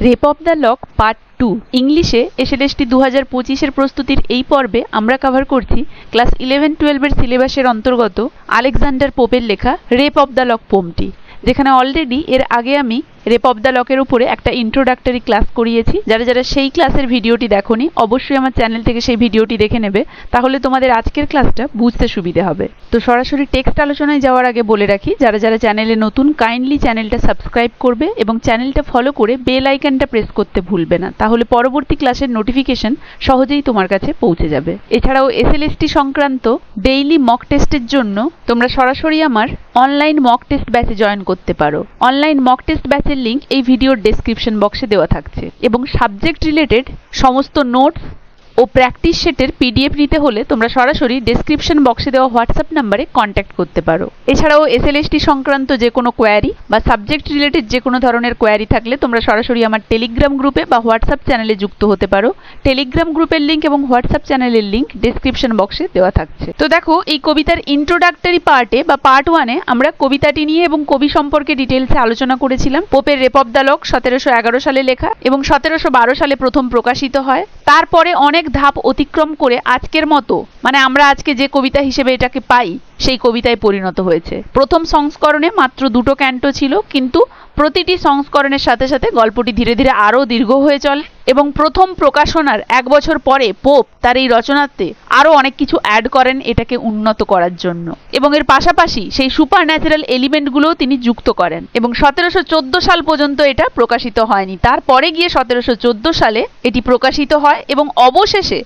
Rape of the lock part 2 ইংলিশে SLST 2025 প্রস্তুতির এই পর্বে আমরা কভার করছি ক্লাস 11-12 সিলেবাসের অন্তর্গত আলেকজান্ডার পোপের লেখা রেপ অফ দ্য লক পোমটি, যেখানে অলরেডি এর আগে আমি রেপ অফ দ্য লকের উপরে একটা ইন্ট্রোডাক্টরি ক্লাস করিয়েছি। যারা সেই ক্লাসের ভিডিওটি দেখোনি অবশ্যই আমার চ্যানেল থেকে সেই ভিডিওটি দেখে নেবে, তাহলে তোমাদের আজকের ক্লাসটা বুঝতে সুবিধে হবে। তো সরাসরি টেক্সট আলোচনায় যাওয়ার আগে বলে রাখি, যারা চ্যানেলে নতুন কাইন্ডলি চ্যানেলটা সাবস্ক্রাইব করবে এবং চ্যানেলটা ফলো করে বেল আইকনটা প্রেস করতে ভুলবে না, তাহলে পরবর্তী ক্লাসের নোটিফিকেশন সহজেই তোমার কাছে পৌঁছে যাবে। এছাড়াও এসএলএসটি সংক্রান্ত ডেইলি মক টেস্টের জন্য তোমরা সরাসরি আমার অনলাইন মক টেস্ট ব্যাচে জয়েন করতে পারো। অনলাইন মক টেস্ট ব্যাচের লিংক এই ভিডিওর ডেসক্রিপশন বক্সে দেওয়া থাকছে এবং সাবজেক্ট রিলেটেড সমস্ত নোটস ও প্র্যাকটিস সেটের পিডিএফ নিতে হলে তোমরা সরাসরি ডেসক্রিপশন বক্সে দেওয়া হোয়াটসঅ্যাপ নাম্বারে কন্ট্যাক্ট করতে পারো। এছাড়াও এসএলএসটি সংক্রান্ত যে কোনো কোয়ারি বা সাবজেক্ট রিলেটেড যে কোনো ধরনের কোয়ারি থাকলে তোমরা সরাসরি আমার টেলিগ্রাম গ্রুপে বা হোয়াটসঅ্যাপ চ্যানেলে যুক্ত হতে পারো। টেলিগ্রাম গ্রুপের লিংক এবং হোয়াটসঅ্যাপ চ্যানেলের লিংক ডেসক্রিপশন বক্সে দেওয়া থাকছে। তো দেখো, এই কবিতার ইন্ট্রোডাক্টরি পার্টে বা পার্ট 1-এ আমরা কবিতাটি নিয়ে এবং কবি সম্পর্কে ডিটেলসে আলোচনা করেছিলাম। পোপের রেপ অফ দ্য লক 1711 সালে লেখা এবং 1712 সালে প্রথম প্রকাশিত হয়। তারপরে অনেক ধাপ অতিক্রম করে আজকের মতো, মানে আমরা আজকে যে কবিতা হিসেবে এটাকে পাই, সেই কবিতায় পরিণত হয়েছে। প্রথম সংস্করণে মাত্র 2টো ক্যান্টো ছিল, কিন্তু প্রতিটি সংস্করণের সাথে সাথে গল্পটি ধীরে ধীরে আরও দীর্ঘ হয়ে চলে এবং প্রথম প্রকাশনার 1 বছর পরে পোপ তার এই রচনাতে আরও অনেক কিছু অ্যাড করেন এটাকে উন্নত করার জন্য, এবং এর পাশাপাশি সেই সুপার ন্যাচারাল এলিমেন্টগুলোও তিনি যুক্ত করেন। এবং 1714 সাল পর্যন্ত এটা প্রকাশিত হয়নি, তারপরে গিয়ে 1714 সালে এটি প্রকাশিত হয় এবং অবশেষে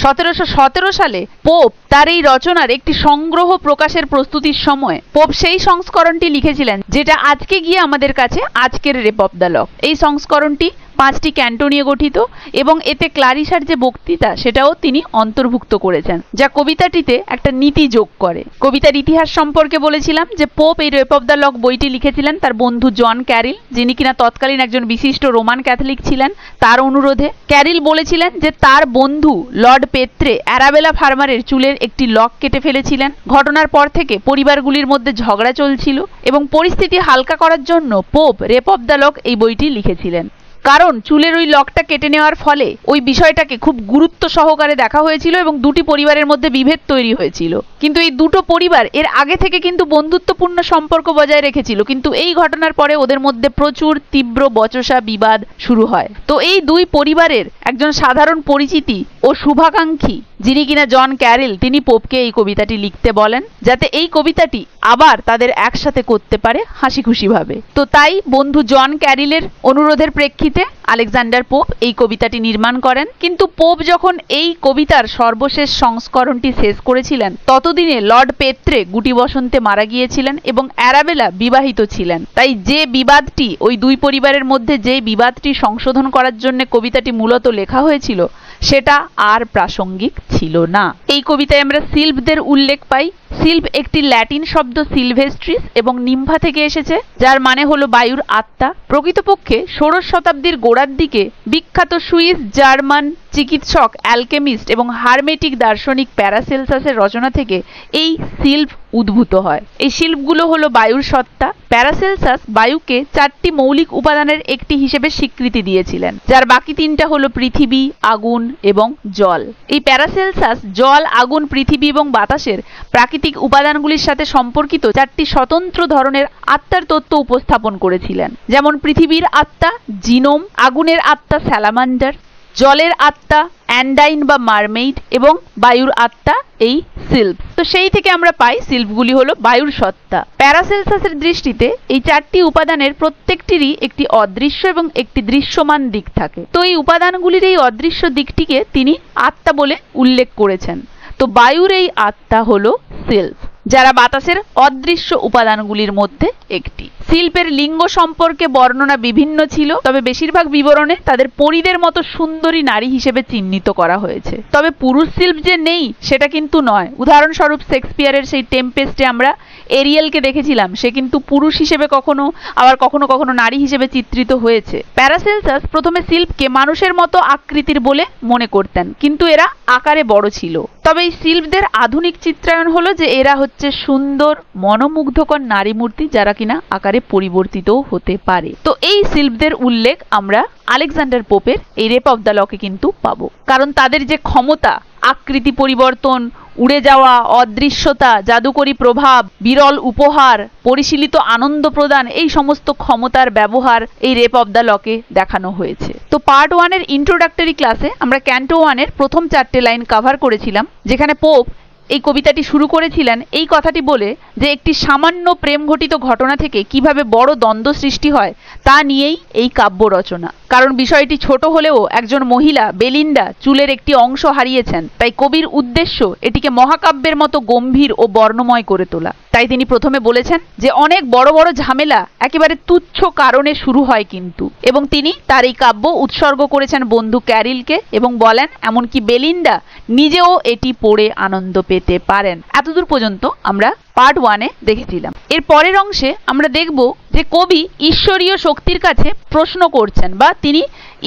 1717 সালে পোপ তার এই রচনার একটি সংগ্রহ প্রকাশের প্রস্তুতির সময় পোপ সেই সংস্করণটি লিখেছিলেন যেটা আজকে গিয়ে আমাদের কাছে আজকের রেপ অফ দ্য লক। এই সংস্করণটি 5টি ক্যান্টো নিয়ে গঠিত এবং এতে ক্লারিসার যে বক্তৃতা সেটাও তিনি অন্তর্ভুক্ত করেছেন, যা কবিতাটিতে একটা নীতি যোগ করে। কবিতার ইতিহাস সম্পর্কে বলেছিলাম যে পোপ এই রেপ অফ দ্য লক বইটি লিখেছিলেন তার বন্ধু জন ক্যারিল, যিনি কিনা তৎকালীন একজন বিশিষ্ট রোমান ক্যাথলিক ছিলেন। তার অনুরোধে ক্যারিল বলেছিলেন যে তার বন্ধু লর্ড পেত্রে অ্যারাবেলা ফার্মারের চুলের একটি লক কেটে ফেলেছিলেন। ঘটনার পর থেকে পরিবারগুলির মধ্যে ঝগড়া চলছিল এবং পরিস্থিতি হালকা করার জন্য pope rape of the lock এই বইটি লিখেছিলেন, কারণ চুলের ওই লকটা কেটে নেওয়ার ফলে ওই বিষয়টাকে খুব গুরুত্ব সহকারে দেখা হয়েছিল এবং দুটি পরিবারের মধ্যে বিভেদ তৈরি হয়েছিল। কিন্তু এই দুটো পরিবার এর আগে থেকে কিন্তু বন্ধুত্বপূর্ণ সম্পর্ক বজায় রেখেছিল, কিন্তু এই ঘটনার পরে ওদের মধ্যে প্রচুর তীব্র বচসা বিবাদ শুরু হয়। তো এই দুই পরিবারের একজন সাধারণ পরিচিতি ও শুভাকাঙ্ক্ষী, যিনি কিনা জন ক্যারিল, তিনি পোপকে এই কবিতাটি লিখতে বলেন যাতে এই কবিতাটি আবার তাদের একসাথে করতে পারে হাসি খুশি ভাবে। তো তাই বন্ধু জন ক্যারিলের অনুরোধের প্রেক্ষিতে আলেকজান্ডার পোপ এই কবিতাটি নির্মাণ করেন। কিন্তু পোপ যখন এই কবিতার সর্বশেষ সংস্করণটি শেষ করেছিলেন ততদিনে লর্ড পেত্রে গুটি বসন্তে মারা গিয়েছিলেন এবং অ্যারাবেলা বিবাহিত ছিলেন। তাই যে বিবাদটি ওই দুই পরিবারের মধ্যে যে বিবাদটি সংশোধন করার জন্য কবিতাটি মূলত লেখা হয়েছিল সেটা আর প্রাসঙ্গিক ছিল না। এই কবিতায় আমরা সিলভদের উল্লেখ পাই। সিলভ একটি ল্যাটিন শব্দ সিলভেস্ট্রিস এবং নিম্ফা থেকে এসেছে, যার মানে হলো বায়ুর আত্মা। প্রকৃতপক্ষে 16 শতাব্দীর গোড়ার দিকে বিখ্যাত সুইস জার্মান চিকিৎসক, অ্যালকেমিস্ট এবং হারমেটিক দার্শনিক প্যারাসেলসাসের রচনা থেকে এই সিলভ উদ্ভূত হয়। এই সিলভগুলো হলো বায়ুর সত্তা। প্যারাসেলসাস বায়ুকে 4টি মৌলিক উপাদানের একটি হিসেবে স্বীকৃতি দিয়েছিলেন, যার বাকি 3টা হলো পৃথিবী, আগুন এবং জল। এই প্যারাসেলসাস জল, আগুন, পৃথিবী এবং বাতাসের প্রাকৃতিক উপাদানগুলির সাথে সম্পর্কিত 4টি স্বতন্ত্র ধরনের আত্মার তত্ত্ব উপস্থাপন করেছিলেন, যেমন পৃথিবীর আত্মা জিনোম, আগুনের আত্মা স্যালামান্ডার, জলের আত্মা অ্যান্ডাইন বা মারমেইড এবং বায়ুর আত্মা এই সিলভ। তো সেই থেকে আমরা পাই সিলভগুলি হলো বায়ুর সত্তা। প্যারাসেলসাসের দৃষ্টিতে এই 4টি উপাদানের প্রত্যেকটিরই একটি অদৃশ্য এবং একটি দৃশ্যমান দিক থাকে। তো এই উপাদানগুলির এই অদৃশ্য দিকটিকে তিনি আত্মা বলে উল্লেখ করেছেন। তো বায়ুর এই আত্মা হলো সিলভ, যারা বাতাসের অদৃশ্য উপাদানগুলির মধ্যে একটি। শিল্পের লিঙ্গ সম্পর্কে বর্ণনা বিভিন্ন ছিল, তবে বেশিরভাগ বিবরণে তাদের পরীদের মতো সুন্দরী নারী হিসেবে চিহ্নিত করা হয়েছে। তবে পুরুষ শিল্প যে নেই সেটা কিন্তু নয়। উদাহরণস্বরূপ শেক্সপিয়ারের সেই টেম্পেস্টে আমরা এরিয়েলকে দেখেছিলাম, সে কিন্তু পুরুষ হিসেবে কখনো আবার কখনো কখনো নারী হিসেবে চিত্রিত হয়েছে। প্যারাসেলসাস প্রথমে সিল্পকে মানুষের মতো আকৃতির বলে মনে করতেন, কিন্তু এরা আকারে বড় ছিল। তবে এই সিল্পদের আধুনিক চিত্রায়ন হলো যে এরা হচ্ছে সুন্দর মনোমুগ্ধকর নারী মূর্তি, যারা কিনা আকারে পরিবর্তিতও হতে পারে। তো এই সিল্পদের উল্লেখ আমরা আলেকজান্ডার পোপের এই রেপ অফ দ্য লকে কিন্তু পাবো, কারণ তাদের যে ক্ষমতা, আকৃতি পরিবর্তন, উড়ে যাওয়া, অদৃশ্যতা, জাদুকরী প্রভাব, বিরল উপহার, পরিশীলিত আনন্দ প্রদান, এই সমস্ত ক্ষমতার ব্যবহার এই রেপ অফ দ্য লকে দেখানো হয়েছে। তো পার্ট 1 এর ইন্ট্রোডাক্টরি ক্লাসে আমরা ক্যান্টো 1 এর প্রথম 4টে লাইন কভার করেছিলাম, যেখানে পোপ এই কবিতাটি শুরু করেছিলেন এই কথাটি বলে যে একটি সামান্য প্রেম ঘটিত ঘটনা থেকে কিভাবে বড় দ্বন্দ্ব সৃষ্টি হয় তা নিয়েই এই কাব্য রচনা। কারণ বিষয়টি ছোট হলেও একজন মহিলা বেলিন্ডা চুলের একটি অংশ হারিয়েছেন, তাই কবির উদ্দেশ্য এটিকে মহাকাব্যের মতো গম্ভীর ও বর্ণময় করে তোলা। তাই তিনি প্রথমে বলেছেন যে অনেক বড় বড় ঝামেলা একেবারে তুচ্ছ কারণে শুরু হয় কিন্তু, এবং তিনি তার এই কাব্য উৎসর্গ করেছেন বন্ধু ক্যারিলকে এবং বলেন এমনকি বেলিন্ডা নিজেও এটি পড়ে আনন্দ পেতে পারেন। এতদূর পর্যন্ত আমরা পার্ট 1 এ দেখেছিলাম। এর পরের অংশে আমরা দেখব যে কবি ঈশ্বরীয় শক্তির কাছে প্রশ্ন করছেন, বা তিনি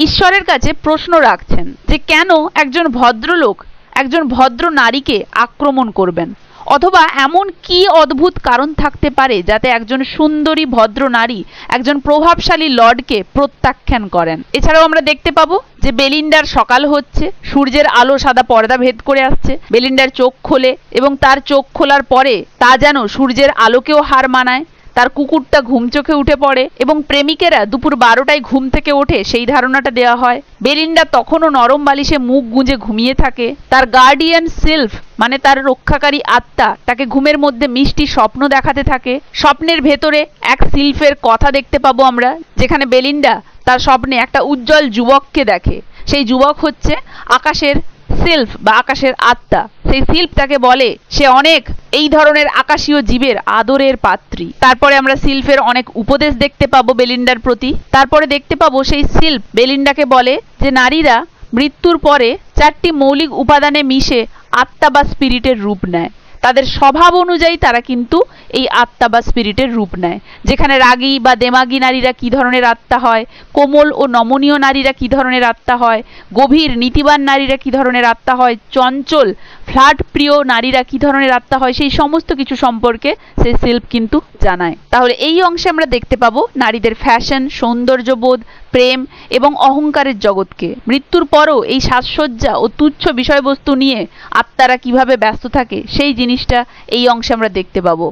ঈশ্বরের কাছে প্রশ্ন রাখছেন যে কেন একজন ভদ্রলোক একজন ভদ্র নারীকে আক্রমণ করবেন, অথবা এমন কি অদ্ভুত কারণ থাকতে পারে যাতে একজন সুন্দরী ভদ্র নারী একজন প্রভাবশালী লর্ডকে প্রত্যাখ্যান করেন। এছাড়াও আমরা দেখতে পাবো যে বেলিন্ডার সকাল হচ্ছে, সূর্যের আলো সাদা পর্দা ভেদ করে আসছে, বেলিন্ডার চোখ খোলে এবং তার চোখ খোলার পরে তা যেন সূর্যের আলোকেও হার মানায়। তার কুকুরটা ঘুম চোখে উঠে পড়ে এবং প্রেমিকেরা দুপুর 12টায় ঘুম থেকে ওঠে সেই ধারণাটা দেওয়া হয়। বেলিন্ডা তখনও নরম বালিশে মুখ গুঁজে ঘুমিয়ে থাকে। তার গার্ডিয়ান সেলফ মানে তার রক্ষাকারী আত্মা তাকে ঘুমের মধ্যে মিষ্টি স্বপ্ন দেখাতে থাকে। স্বপ্নের ভেতরে এক সিল্ফের কথা দেখতে পাবো আমরা, যেখানে বেলিন্ডা তার স্বপ্নে একটা উজ্জ্বল যুবককে দেখে। সেই যুবক হচ্ছে আকাশের সিল্ফ বা আকাশের আত্মা। সেই সিল্ফ তাকে বলে সে অনেক এই ধরনের আকাশীয় জীবের আদরের পাত্রী। তারপরে আমরা সিল্ফের অনেক উপদেশ দেখতে পাবো বেলিন্ডার প্রতি। তারপরে দেখতে পাবো সেই সিল্ফ বেলিন্ডাকে বলে যে নারীরা মৃত্যুর পরে 4টি মৌলিক উপাদানে মিশে আত্মা বা স্পিরিটের রূপ নেয়। তাদের স্বভাব অনুযায়ী তারা কিন্তু এই আত্মা বা স্পিরিটের রূপ নেয়। যেখানে রাগী বা দেমাগী নারীরা কি ধরনের আত্মা হয়, কোমল ও নমনীয় নারীরা কি ধরনের আত্মা হয়, গভীর নীতিবান নারীরা কি ধরনের আত্মা হয়, চঞ্চল ফ্ল্যাট প্রিয় নারীরা কি ধরনের আত্মা হয়, সেই সমস্ত কিছু সম্পর্কে সেই সিল্প কিন্তু জানায়। তাহলে এই অংশে আমরা দেখতে পাবো নারীদের ফ্যাশন, সৌন্দর্যবোধ, প্রেম এবং অহংকারের জগৎকে। মৃত্যুর পরও এই সাজসজ্জা ও তুচ্ছ বিষয়বস্তু নিয়ে আত্মারা কিভাবে ব্যস্ত থাকে সেই জিনিসটা এই অংশে আমরা দেখতে পাবো।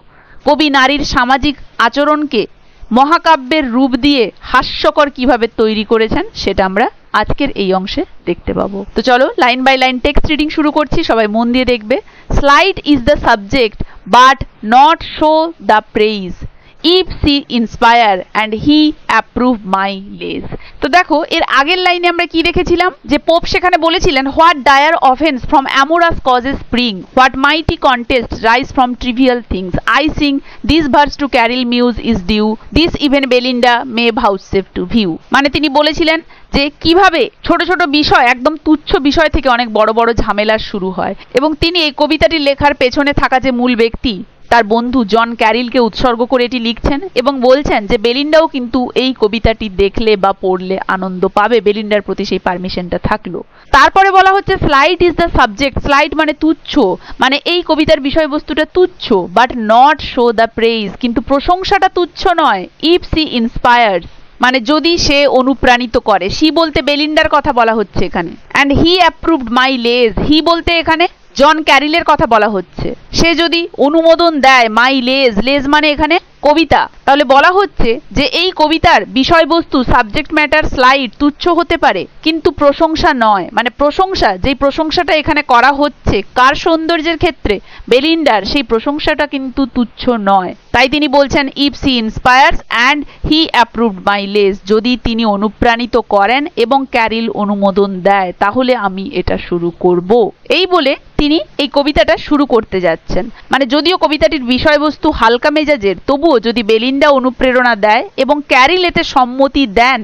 কবি নারীর সামাজিক আচরণকে মহাকাব্যের রূপ দিয়ে হাস্যকর কিভাবে তৈরি করেছেন সেটা আমরা আজকের এই অংশে দেখতে পাবো। তো চলো line by line text reading শুরু করছি, সবাই মন দিয়ে দেখবে। Slight is the subject but not so the praise, if she inspire and he approve my lays। তো দেখো এর আগের লাইনে আমরা কি দেখেছিলাম যে পোপ সেখানে বলেছিলেন what dire offense from amorous causes spring, what mighty contest rise from trivial things, I sing this verse to Caril muse is due, this even Belinda may vouchsafe to view। মানে তিনি বলেছিলেন যে কিভাবে ছোট ছোট বিষয়, একদম তুচ্ছ বিষয় থেকে অনেক বড় বড় ঝামেলা শুরু হয়, এবং তিনি এই কবিতাটি লেখার পেছনে থাকা যে মূল ব্যক্তি তার বন্ধু জন ক্যারিলকে উৎসর্গ করে এটি লিখছেন এবং বলছেন যে বেলিন্ডাও কিন্তু এই কবিতাটি দেখলে বা পড়লে আনন্দ পাবে, বেলিন্ডার প্রতি সেই পারমিশনটা থাকলো। তারপরে বলা হচ্ছে slight is the subject, slight মানে তুচ্ছ, মানে এই কবিতার বিষয়বস্তুটা তুচ্ছ, but not so the praise, কিন্তু প্রশংসাটা তুচ্ছ নয়। ইফ সি ইন্সপায়ার্স মানে যদি সে অনুপ্রাণিত করে, সি বলতে বেলিন্ডার কথা বলা হচ্ছে এখানে, অ্যান্ড হি অ্যাপ্রুভড মাই লেজ, হি বলতে এখানে জন ক্যারিলের কথা বলা হচ্ছে, সে যদি অনুমোদন দেয় মাই লেজ, লেজ মানে এখানে কবিতা, তাহলে বলা হচ্ছে যে এই কবিতার বিষয়বস্তু সাবজেক্ট ম্যাটার স্লাইট তুচ্ছ হতে পারে কিন্তু প্রশংসা নয়। মানে প্রশংসা, যেই প্রশংসাটা এখানে করা হচ্ছে কার সৌন্দর্যের ক্ষেত্রে, বেলিন্ডার, সেই প্রশংসাটা কিন্তু তুচ্ছ নয়। তাই তিনি বলছেন if she inspires and he approved my lays, যদি তিনি অনুপ্রাণিত করেন এবং ক্যারিল অনুমোদন দেয় তাহলে আমি এটা শুরু করব। এই বলে তিনি এই কবিতাটা শুরু করতে যাচ্ছেন। মানে যদিও কবিতাটির বিষয়বস্তু হালকা মেজাজের, তবুও যদি বেলিন্ডা বেলিন্ডা অনুপ্রেরণা দেয় এবং ক্যারিল এতে সম্মতি দেন,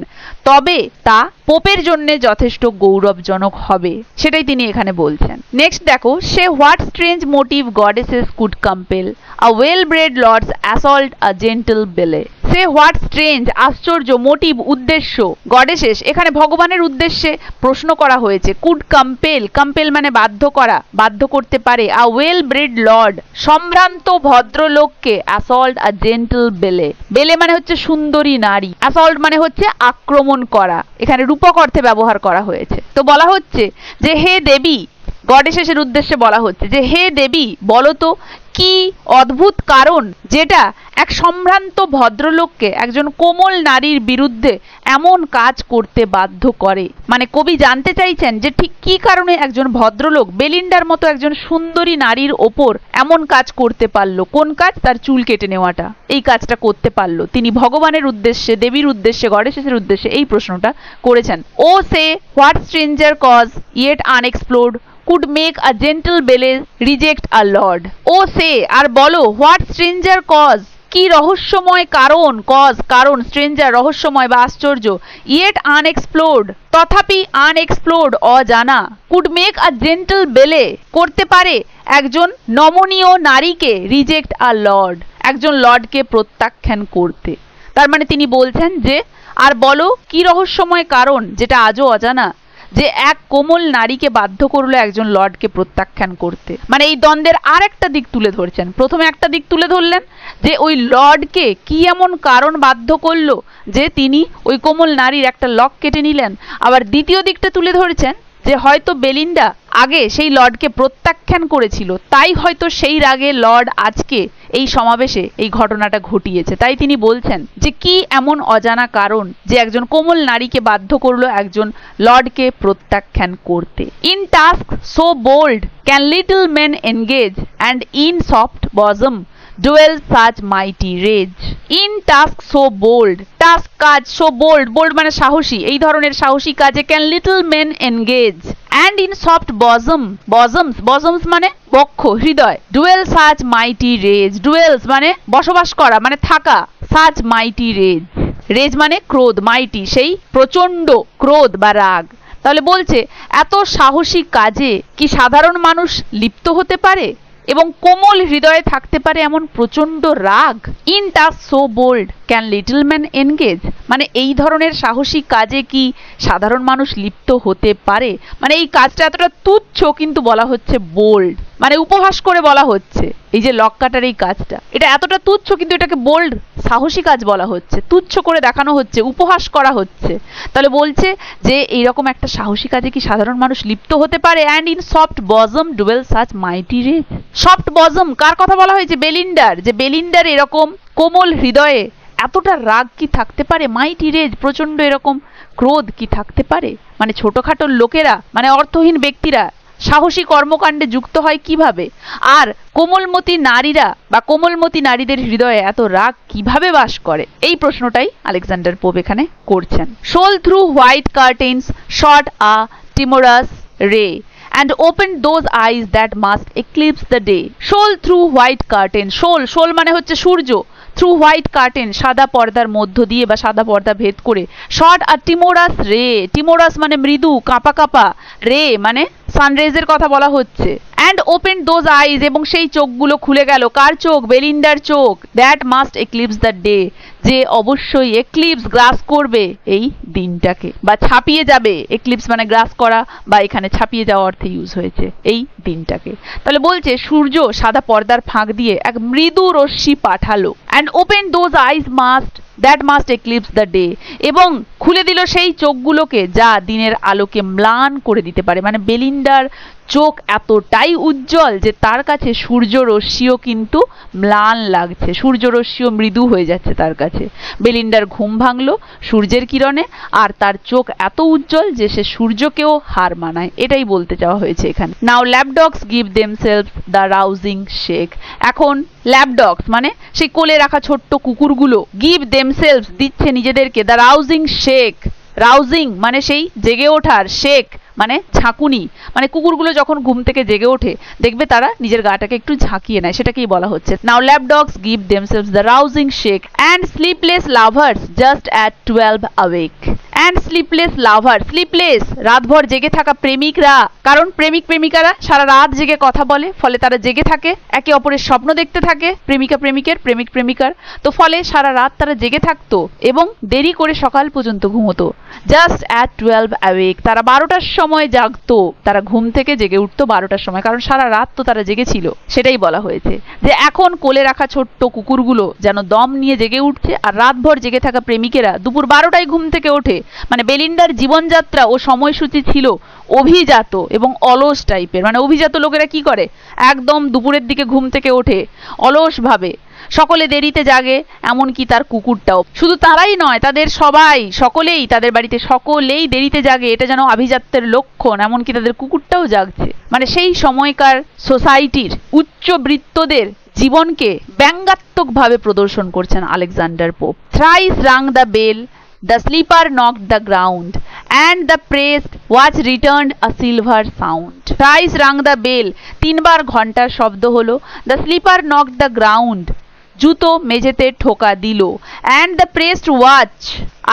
তবে তা পোপের জন্য যথেষ্ট গৌরবজনক হবে, সেটাই তিনি এখানে বলছেন। নেক্সট দেখো, say what strange motive goddesses could compel a well bred lords assault a gentle belle. Say what strange, আশ্চর্য, মোটিভ, উদ্দেশ্য, গডেসেস এখানে ভগবানের উদ্দেশ্যে প্রশ্ন করা হয়েছে। কুড কম্পেল, কম্পেল মানে বাধ্য করা, বাধ্য করতে পারে। আ ওয়েল ব্রেড লর্ড, সম্ভ্রান্ত ভদ্রলোককে, অ্যাসল্ট আ জেন্টল বেলে, বেলে মানে হচ্ছে সুন্দরী নারী, অ্যাসল্ট মানে হচ্ছে আক্রমণ করা, এখানে রূপক অর্থে ব্যবহার করা হয়েছে। তো বলা হচ্ছে যে হে দেবী, গডেসেসের উদ্দেশ্যে বলা হচ্ছে যে হে দেবী বলতো কি অদ্ভুত কারণ যেটা এক সম্ভ্রান্ত ভদ্রলোককে একজন কোমল নারীর বিরুদ্ধে এমন কাজ করতে বাধ্য করে। মানে কবি জানতে চাইছেন যে ঠিক কি কারণে একজন ভদ্রলোক বেলিন্ডার মতো একজন সুন্দরী নারীর ওপর এমন কাজ করতে পারলো। কোন কাজ? তার চুল কেটে নেওয়াটা, এই কাজটা করতে পারলো। তিনি ভগবানের উদ্দেশ্যে, দেবীর উদ্দেশ্যে, গডেসেসের উদ্দেশ্যে এই প্রশ্নটা করেছেন। O say what stranger cause yet unexplored could make a gentle belle reject a lord. O say, আর বলো, হোয়াট স্ট্রেঞ্জার কজ, কি রহস্যময় কারণ, কজ কারণ, স্ট্রেঞ্জার রহস্যময় বা আশ্চর্য, ইয়েট আনএক্সপ্লোর্ড তথাপি, আনএক্সপ্লোর্ড অজানা, কুড মেক আ জেন্টল বেলে করতে পারে একজন নমনীয় নারীকে, রিজেক্ট আ লর্ড একজন লর্ডকে প্রত্যাখ্যান করতে। তার মানে তিনি বলছেন যে আর বলো কি রহস্যময় কারণ যেটা আজও অজানা, যে এক কোমল নারীকে বাধ্য করলো একজন লর্ডকে প্রত্যাখ্যান করতে। মানে এই দ্বন্দ্বের আর একটা দিক তুলে ধরছেন। প্রথমে একটা দিক তুলে ধরলেন যে ওই লর্ডকে কি এমন কারণ বাধ্য করলো যে তিনি ওই কোমল নারীর একটা লক কেটে নিলেন। আবার দ্বিতীয় দিকটা তুলে ধরেছেন যে হয়তো বেলিন্ডা আগে সেই লর্ডকে প্রত্যাখ্যান করেছিল, তাই হয়তো সেই রাগে লর্ড আজকে এই সমাবেশে এই ঘটনাটা ঘটিয়েছে। তাই তিনি বলছেন যে কি এমন অজানা কারণ যে একজন কোমল নারীকে বাধ্য করলো একজন লর্ডকে প্রত্যাখ্যান করতে। In task so bold can little men engage and in soft bosom dwell such mighty rage. In task so bold, task কাজ, সো বোল্ড, বোল্ড মানে সাহসী, এই ধরনের সাহসী কাজে can little men engage and in soft bosom, bosoms, bosoms মানে বক্ষ, হৃদয়, dwell such mighty rage, dwells মানে বসবাস করা মানে থাকা, সাচ মাইটি রেজ, রেজ মানে ক্রোধ, মাইটি সেই প্রচন্ড ক্রোধ বা রাগ। তাহলে বলছে এত সাহসী কাজে কি সাধারণ মানুষ লিপ্ত হতে পারে এবং কোমল হৃদয়ে থাকতে পারে এমন প্রচন্ড রাগ। In task so bold can little man engage, মানে এই ধরনের সাহসী কাজে কি সাধারণ মানুষ লিপ্ত হতে পারে। মানে এই কাজটা এতটা তুচ্ছ কিন্তু বলা হচ্ছে বোল্ড, মানে উপহাস করে বলা হচ্ছে। এই যে লক কাটার এই কাজটা, এটা এতটা তুচ্ছ কিন্তু এটাকে বোল্ড, সাহসী কাজ বলা হচ্ছে, তুচ্ছ করে দেখানো হচ্ছে, উপহাস করা হচ্ছে। তাহলে বলছে যে এইরকম একটা সাহসী কাজে কি সাধারণ মানুষ লিপ্ত হতে পারে। And in soft bosom dwell such mighty rage, soft bosom কার কথা বলা হয়েছে? বেলিন্ডার, যে বেলিন্ডার এরকম কোমল হৃদয়ে এতটা রাগ কি থাকতে পারে, মাইটি রেজ প্রচন্ড এরকম ক্রোধ কি থাকতে পারে। মানে ছোটখাটো লোকেরা, মানে অর্থহীন ব্যক্তিরা সাহসী কর্মকাণ্ডে যুক্ত হয় কিভাবে, আর কোমলমতি নারীরা বা কোমলমতি নারীদের হৃদয়ে এত রাগ কিভাবে বাস করে, এই প্রশ্নটাই আলেকজান্ডার পোপ এখানে করছেন। শোল থ্রু হোয়াইট কার্টেন্স শট আ টিমোরাস রে and opened those eyes that must eclipse the day. Shone through white curtain. শোল মানে হচ্ছে সূর্য। থ্রু হোয়াইট কার্টেন, সাদা পর্দার মধ্য দিয়ে বা সাদা পর্দা ভেদ করে। শট আর টিমোরাস রে, টিমোরাস মানে মৃদু, কাঁপা কাঁপা, রে মানে সানরেজের কথা বলা হচ্ছে। অ্যান্ড ওপেন দোজ আইজ, এবং সেই চোখগুলো খুলে গেল। কার চোখ? বেলিন্ডার চোখ। That must eclipse the day, যে অবশ্যই এক্লিপস, গ্রাস করবে এই দিনটাকে বা ছাপিয়ে যাবে। এক্লিপস মানে গ্রাস করা বা এখানে ছাপিয়ে যাওয়া অর্থে ইউজ হয়েছে এই দিনটাকে। তাহলে বলছে সূর্য সাদা পর্দার ফাঁক দিয়ে এক মৃদু রশ্মি পাঠালো। And open those eyes that must eclipse the day, এবং খুলে দিল সেই চোখগুলোকে যা দিনের আলোকে ম্লান করে দিতে পারে। মানে বেলিন্ডার চোখ এতটাই উজ্জ্বল যে তার কাছে সূর্য রশ্মিও কিন্তু ম্লান লাগছে, সূর্য রশ্মিও মৃদু হয়ে যাচ্ছে তার কাছে। বেলিন্ডার ঘুম ভাঙলো সূর্যের কিরণে, আর তার চোখ এত উজ্জ্বল যে সে সূর্যকেও হার মানায়, এটাই বলতে চাওয়া হয়েছে এখানে। নাও ল্যাপডগস give themselves the rousing shake. এখন ল্যাপডগস মানে সেই কোলে রাখা ছোট্ট কুকুরগুলো, গিভ দেমসেলভস দিচ্ছে নিজেদেরকে, দ্য রাউজিং শেক, রাউজিং মানে সেই জেগে ওঠার, শেক মানে ঝাঁকুনি, মানে কুকুরগুলো যখন ঘুম থেকে জেগে ওঠে দেখবে তারা নিজের গাটাকে একটু ঝাঁকিয়ে নেয়, সেটাকেই বলা হচ্ছে। Now lap dogs give themselves the rousing shake and sleepless lovers just at 12 awake. And sleepless lover, sleepless রাতভর জেগে থাকা প্রেমিকরা, কারণ প্রেমিক প্রেমিকারা সারা রাত জেগে কথা বলে, ফলে তারা জেগে থাকে, একে অপরের স্বপ্ন দেখতে থাকে, প্রেমিকা প্রেমিকের, প্রেমিক প্রেমিকার, তো ফলে সারা রাত তারা জেগে থাকতো এবং দেরি করে সকাল পর্যন্ত ঘুমোতো। জাস্ট অ্যাট 12 অ্যাওয়েক, তারা 12টার সময় জাগতো, তারা ঘুম থেকে জেগে উঠতো 12টার সময়, কারণ সারা রাত তো তারা জেগেছিল। সেটাই বলা হয়েছে যে এখন কোলে রাখা ছোট্ট কুকুরগুলো যেন দম নিয়ে জেগে উঠছে, আর রাতভর জেগে থাকা প্রেমিকেরা দুপুর 12টায় ঘুম থেকে ওঠে। মানে বেলিন্ডার জীবনযাত্রা ও সময়সূচি ছিল অভিজাত এবং অলস টাইপের। মানে অভিজাত লোকেরা কি করে, একদম দুপুরের দিকে ঘুম থেকে ওঠে অলসভাবে, সকলে দেরিতে জাগে, এমনকি তার কুকুরটাও। শুধু তারাই নয়, তাদের সবাই, সকলেই, তাদের বাড়িতে সকলেই দেরিতে জাগে, এটা যেন আভিজাত্যের লক্ষণ, এমনকি তাদের কুকুরটাও জাগছে। মানে সেই সময়কার সোসাইটির উচ্চবৃত্তদের জীবনকে ব্যঙ্গাত্মকভাবে প্রদর্শন করছেন Alexander Pope. Thrice rang the bell, the sleeper knocked the ground, and the praised watch returned a silver sound. Thrice rang the bell, 3 বার ঘন্টার শব্দ হলো। The sleeper knocked the ground, জুতো মেঝেতে ঠোকা দিল। And the praised watch,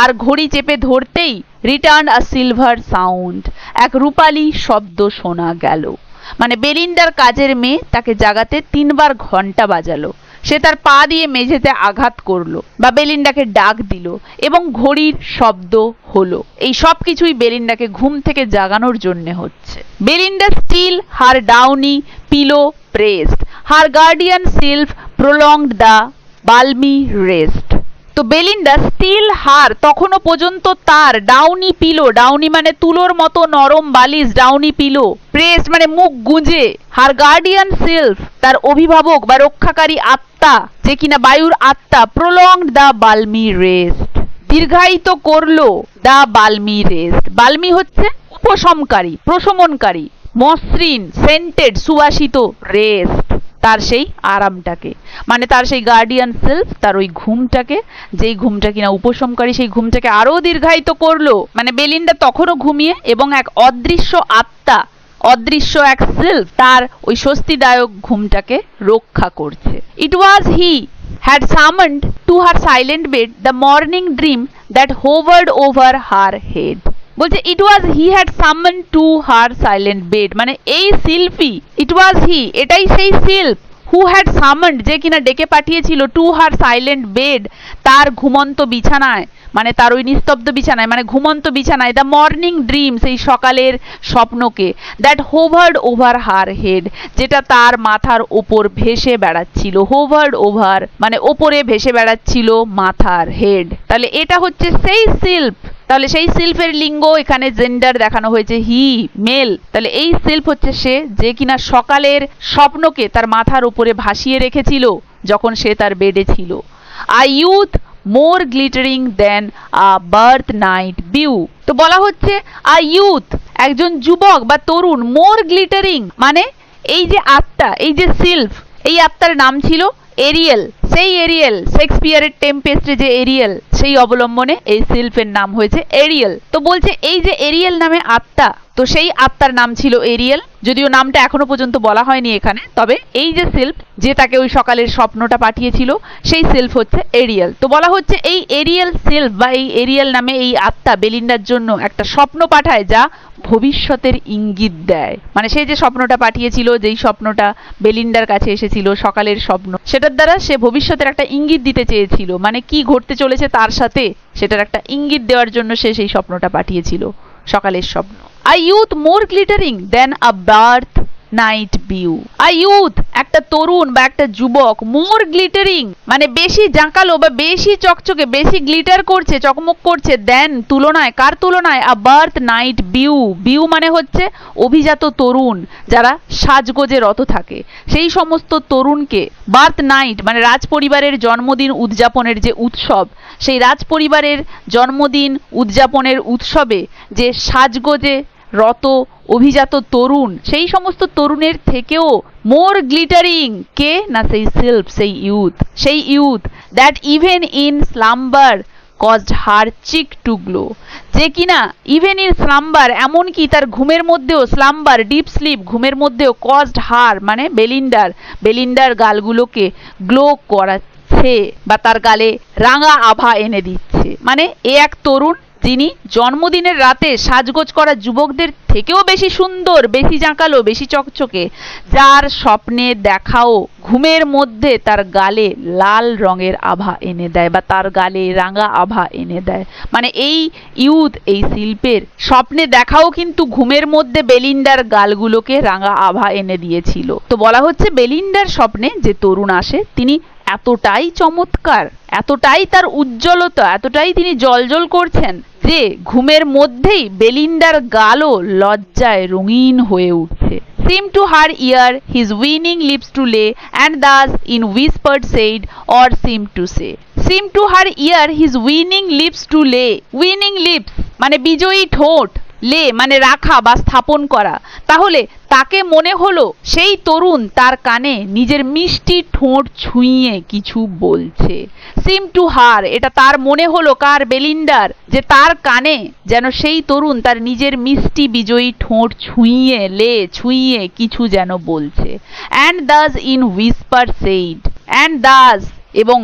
আর ঘড়ি চেপে ধরতেই returned a silver sound, এক রূপালী শব্দ শোনা গেল। মানে বেলিন্ডার কাজের মেয়ে তাকে জাগাতে 3 বার ঘন্টা বাজালো, সে তার পা দিয়ে মেঝেতে আঘাত করলো বা বেলিন্ডাকে ডাক দিল এবং ঘড়ির শব্দ হলো। এই সব কিছুই বেলিন্ডাকে ঘুম থেকে জাগানোর জন্য হচ্ছে। Belinda still her downy pillow pressed, her guardian sylph prolonged the balmy rest. তো বেলিন্ডা স্টিল হার, তখনও পর্যন্ত তার, ডাউনি পিলো, ডাউনি মানে তুলোর মতো নরম বালিশ, ডাউনি পিলো, প্রেস মানে মুখ গুঁজে, হার গার্ডিয়ান সেলফ, তার অভিভাবক বা রক্ষাকারী আত্মা, যে কিনা বায়ুর আত্মা, প্রলংড দ্য বাল্মি রেস্ট, দীর্ঘায়িত করলো দ্য বাল্মি রেস্ট। বাল্মি হচ্ছে উপশমকারী, প্রশমনকারী, মসৃণ, সেন্টেড, সুবাসিত, রেস্ট, তার সেই আরামটাকে, মানে তার সেই গার্ডিয়ান সেলফ, তার ওই ঘুমটাকে, যেই ঘুমটা কিনা উপশমকারী, সেই ঘুমটাকে আরো দীর্ঘায়িত করলো। মানে বেলিন্ডা তখনও ঘুমিয়ে এবং এক অদৃশ্য আত্মা, অদৃশ্য এক সেলফ তার ওই স্বস্তিদায়ক ঘুমটাকে রক্ষা করছে। ইট ওয়াজ হি had summoned to her silent bed the morning dream that hovered over her head. বলছে ইট ওয়াজ হি হ্যাড সামন টু হার সাইলেন্ট বেড, মানে এই শিল্পী, ইট ওয়াজ হি, এটাই সেই শিল্প, হু হ্যাড সামন্ড, যে কিনা ডেকে পাঠিয়েছিল, টু হার সাইলেন্ট বেড, তার ঘুমন্ত বিছানায়, মানে তার ওই নিস্তব্ধ বিছানায়, মানে ঘুমন্ত বিছানায়, দ্য মর্নিং ড্রিম, সেই সকালের স্বপ্নকে, দ্যাট হোভার্ড ওভার হার হেড, যেটা তার মাথার ওপর ভেসে বেড়াচ্ছিল, হোভার্ড ওভার মানে ওপরে ভেসে বেড়াচ্ছিল মাথার, হেড, তাহলে এটা হচ্ছে সেই শিল্প। তাহলে সেই শিল্পের লিঙ্গ এখানে জেন্ডার দেখানো হয়েছে, হি, মেল, তাহলে এই শিল্প হচ্ছে সে, যে কিনা সকালের স্বপ্নকে তার মাথার উপরে ভাসিয়ে রেখেছিল যখন সে তার বেডে ছিল। আ ইউথ মোর গ্লিটারিং দেন আ বার্থ নাইট বিউ, তো বলা হচ্ছে আ ইউথ, একজন যুবক বা তরুণ, মোর গ্লিটারিং মানে এই যে আত্মা, এই যে শিল্প, এই আত্মার নাম ছিল এরিয়েল, সেই এরিয়েল, শেক্সপিয়ারের টেম্পেস্টে যে এরিয়েল, সেই অবলম্বনে এই শিল্পের নাম হয়েছে এরিয়েল। তো বলছে এই যে এরিয়েল নামে আত্মা, তো সেই আত্মার নাম ছিল এরিয়েল, যদিও নামটা এখনো পর্যন্ত বলা হয়নি এখানে, তবে এই যে শিল্প, যে তাকে ওই সকালের স্বপ্নটা পাঠিয়েছিল, সেই শিল্প হচ্ছে এরিয়েল। তো বলা হচ্ছে এই এরিয়েল শিল্প বা এই এরিয়েল নামে এই আত্মা বেলিন্ডার জন্য একটা স্বপ্ন পাঠায়, যা ভবিষ্যতের ইঙ্গিত দেয়। মানে সে যে স্বপ্নটা পাঠিয়েছিল, যেই স্বপ্নটা বেলিন্ডার কাছে এসেছিল, সকালের স্বপ্ন, সেটার দ্বারা সে ভবিষ্যতের একটা ইঙ্গিত দিতে চেয়েছিল, মানে কি ঘটতে চলেছে তার সাথে, সেটার একটা ইঙ্গিত দেওয়ার জন্য সে সেই স্বপ্নটা পাঠিয়েছিল, সকালের স্বপ্ন। আ ইউথ মোর গ্লিটারিং দেন আ বার্থ নাইট ভিউ, আ ইউথ একটা তরুণ বা একটা যুবক, মোর গ্লিটারিং মানে বেশি জাঁকালো বা বেশি চকচকে, বেশি গ্লিটার করছে, চকমক করছে, দেন তুলনায়, কার তুলনায়, আ বার্থ নাইট ভিউ, ভিউ মানে হচ্ছে অভিজাত তরুণ, যারা সাজগোজে রত থাকে, সেই সমস্ত তরুণকে, বার্থ নাইট মানে রাজ পরিবারের জন্মদিন উদযাপনের যে উৎসব, সেই রাজ পরিবারের জন্মদিন উদযাপনের উৎসবে যে সাজগোজে রত অভিজাত তরুণ, সেই সমস্ত তরুণের থেকেও মোর গ্লিটারিং কে না, সেই শিল্প, সেই ইউথ, সেই youth that even in slumber caused her cheek to glow, যে কিনা ইভেন ইন স্লাম্বার, এমনকি তার ঘুমের মধ্যেও, স্লাম্বার ডিপ স্লিপ, ঘুমের মধ্যেও caused her মানে বেলিন্ডার গালগুলোকে গ্লো করাচ্ছে বা তার গালে রাঙা আভা এনে দিচ্ছে। মানে এ এক তরুণ যিনি জন্মদিনের রাতে সাজগোজ করা যুবকদের থেকেও বেশি সুন্দর, বেশি জাঁকালো, বেশি চকচকে, যার স্বপ্নে দেখাও ঘুমের মধ্যে তার গালে লাল রঙের আভা এনে দেয় বা তার গালে রাঙা আভা এনে দেয়। মানে এই ইউথ, এই শিল্পের স্বপ্নে দেখাও কিন্তু ঘুমের মধ্যে বেলিন্ডার গালগুলোকে রাঙা আভা এনে দিয়েছিল। তো বলা হচ্ছে বেলিন্ডার স্বপ্নে যে তরুণ আসে তিনি এতটাই চমৎকার, এতটাই তার উজ্জ্বলতা, এতটাই তিনি জ্বলজ্বল করছেন যে ঘুমের মধ্যেই বেলিন্ডার গালও লজ্জায় রঙিন হয়ে উঠছে। Seemed to her ear his winning lips to lay, and thus in whispered said, or seemed to say. Seemed to her ear his winning lips to lay. Winning lips মানে বিজয়ী ঠোঁট, লে মানে রাখা বা স্থাপন করা। তাহলে তাকে মনে হলো সেই তরুণ তার কানে নিজের মিষ্টি ঠোঁট ছুঁয়ে কিছু বলছে। সিম টু হার, এটা তার মনে হলো, কার? বেলিন্ডার, যে তার কানে যেন সেই তরুণ তার নিজের মিষ্টি বিজয়ী ঠোঁট ছুঁয়ে কিছু যেন বলছে। And thus in Whisper said, and thus এবং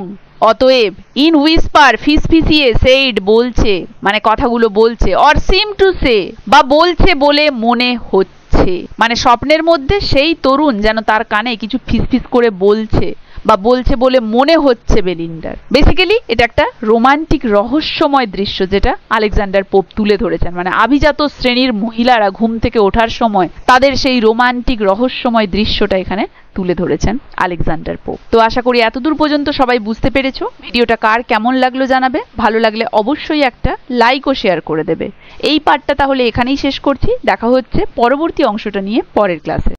অতএব, ইন হুইসপার ফিসফিসিয়ে, সেইড বলছে মানে কথাগুলো বলছে, অর সিম টু সে বা বলছে বলে মনে হচ্ছে, মানে স্বপ্নের মধ্যে সেই তরুণ যেন তার কানে কিছু ফিসফিস করে বলছে বা বলছে বলে মনে হচ্ছে বেলিন্ডার। বেসিক্যালি এটা একটা রোমান্টিক রহস্যময় দৃশ্য যেটা আলেকজান্ডার পোপ তুলে ধরেছেন। মানে আভিজাত শ্রেণীর মহিলারা ঘুম থেকে ওঠার সময় তাদের সেই রোমান্টিক রহস্যময় দৃশ্যটা এখানে তুলে ধরেছেন আলেকজান্ডার পোপ। তো আশা করি এতদূর পর্যন্ত সবাই বুঝতে পেরেছো। ভিডিওটা কার কেমন লাগলো জানাবে, ভালো লাগলে অবশ্যই একটা লাইক ও শেয়ার করে দেবে। এই পার্টটা তাহলে এখানেই শেষ করছি, দেখা হচ্ছে পরবর্তী অংশটা নিয়ে পরের ক্লাসে।